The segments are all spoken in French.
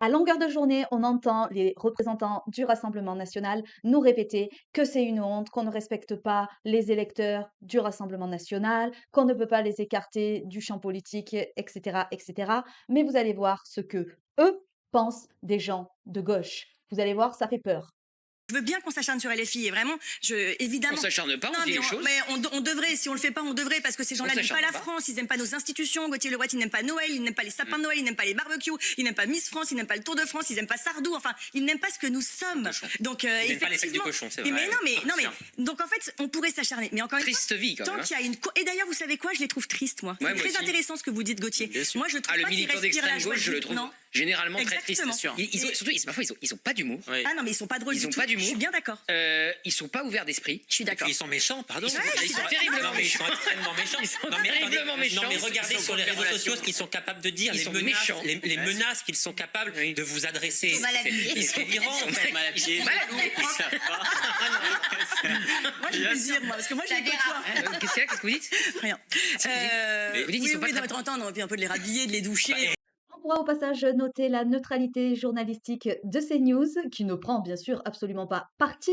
À longueur de journée, on entend les représentants du Rassemblement national nous répéter que c'est une honte, qu'on ne respecte pas les électeurs du Rassemblement national, qu'on ne peut pas les écarter du champ politique, etc., etc. Mais vous allez voir ce que eux pensent des gens de gauche. Vous allez voir, ça fait peur. Je veux bien qu'on s'acharne sur LFI et vraiment, On évidemment. s'acharne pas, Non, on dit mais les choses. on devrait, si on le fait pas, on devrait, parce que ces On gens-là n'aiment pas s'acharne la pas. France, ils n'aiment pas nos institutions. Gauthier Leroy, ils n'aiment pas Noël, ils n'aiment pas les sapins de Noël, ils n'aiment pas les barbecues, ils n'aiment pas Miss France, ils n'aiment pas le Tour de France, ils n'aiment pas Sardou, enfin, ils n'aiment pas ce que nous sommes. Cochon. Donc, Ils n'aiment pas les sacs effectivement. de cochon, c'est Mais vrai. non, mais, donc en fait, on pourrait s'acharner. Mais encore une fois, Triste vie, quand tant même. qu'il y a une. Et d'ailleurs, vous savez quoi, je les trouve tristes, moi. Ouais, C'est moi très aussi. intéressant ce que vous dites, Gauthier. Bien sûr. Moi, je trouve Ah, le pas qu'ils militant respirent la d'extrême joie gauche, de je le vivre. trouve Non. généralement très triste. Exactement. C'est sûr. Surtout, parfois, ils ont pas d'humour. Oui. Ah non, mais ils sont pas drôles Ils du ont tout. pas d'humour. Je suis bien d'accord. Ils sont pas ouverts d'esprit. Je suis d'accord. Ils sont méchants, pardon. Ils sont- Mais ils sont terriblement Non, mais ils méchants. sont extrêmement méchants. Ils sont Non, mais attendez, terriblement méchants. Non, mais regardez Ils sont sur les contre réseaux les sociaux ce relations. qu'ils sont capables de dire, Ils les sont menaces, méchants. les menaces qu'ils sont capables Oui. de vous adresser. Ils sont mal habillés. C'est délirant, en fait. Mal habillés. Ils savent pas. Moi, je veux dire, moi, parce que moi, je Ça les côtoie. Qu'est-ce qu'il y a? Qu'est-ce que vous dites? Rien. Vous dites qu'ils Oui, sont pas oui, très dans 30 ans, on a envie un peu de les rhabiller, de les doucher. On pourra au passage noter la neutralité journalistique de CNews, qui ne prend bien sûr absolument pas parti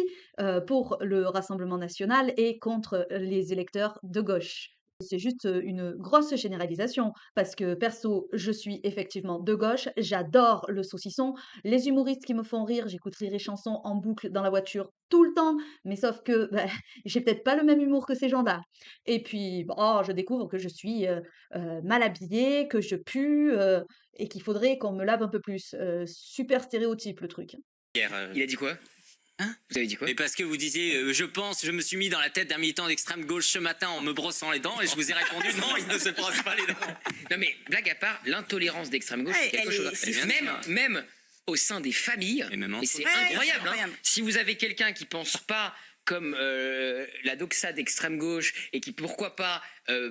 pour le Rassemblement national et contre les électeurs de gauche. C'est juste une grosse généralisation, parce que perso, je suis effectivement de gauche, j'adore le saucisson, les humoristes qui me font rire, j'écoute Rire et Chanson en boucle dans la voiture tout le temps, mais sauf que bah, j'ai peut-être pas le même humour que ces gens-là. Et puis, bon, je découvre que je suis mal habillée, que je pue, et qu'il faudrait qu'on me lave un peu plus. Super stéréotype le truc. Hier, Il a dit quoi? Hein? Vous avez dit quoi? Mais parce que vous disiez, je me suis mis dans la tête d'un militant d'extrême gauche ce matin en me brossant les dents et je vous ai répondu non, il ne se brosse pas les dents. Non mais blague à part, l'intolérance d'extrême gauche, Ouais, c'est quelque elle chose. est- c'est Même au sein des familles, Et même en et c'est Ouais, c'est incroyable. incroyable. Si vous avez quelqu'un qui pense pas comme la doxa d'extrême gauche et qui pourquoi pas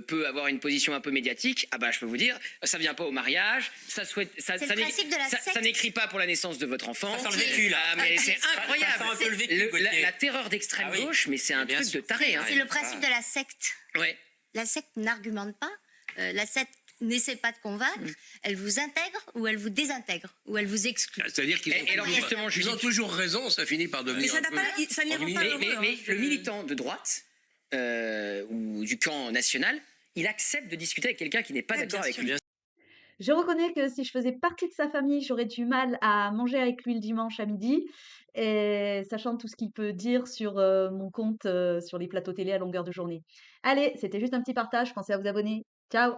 peut avoir une position un peu médiatique, ah bah je peux vous dire, ça vient pas au mariage, ça souhaite, ça, C'est ça le principe de la ça secte. n'écrit pas pour la naissance de votre enfant. Ça sent le vécu, là. Ah, mais c'est Ça incroyable. sent un peu le vécu, Gauthier. La terreur d'extrême Ah oui. gauche, mais c'est un Bien truc sûr. de taré. Hein. C'est le principe de la secte. Ouais. La secte n'argumente pas. La secte n'essaie pas de convaincre. Elle vous intègre ou elle vous désintègre ou elle vous exclut. C'est-à-dire qu'ils ont, Et alors, justement, ils Julie- ont toujours raison, ça finit par Mais devenir. ça un n'a peu- pas, ça ne les rend pas Mais, heureux. mais hein. le militant de droite ou du camp national, il accepte de discuter avec quelqu'un qui n'est pas Ouais, d'accord bien avec sûr. lui. Je reconnais que si je faisais partie de sa famille, j'aurais du mal à manger avec lui le dimanche à midi, et sachant tout ce qu'il peut dire sur mon compte sur les plateaux télé à longueur de journée. Allez, c'était juste un petit partage, pensez à vous abonner. Ciao!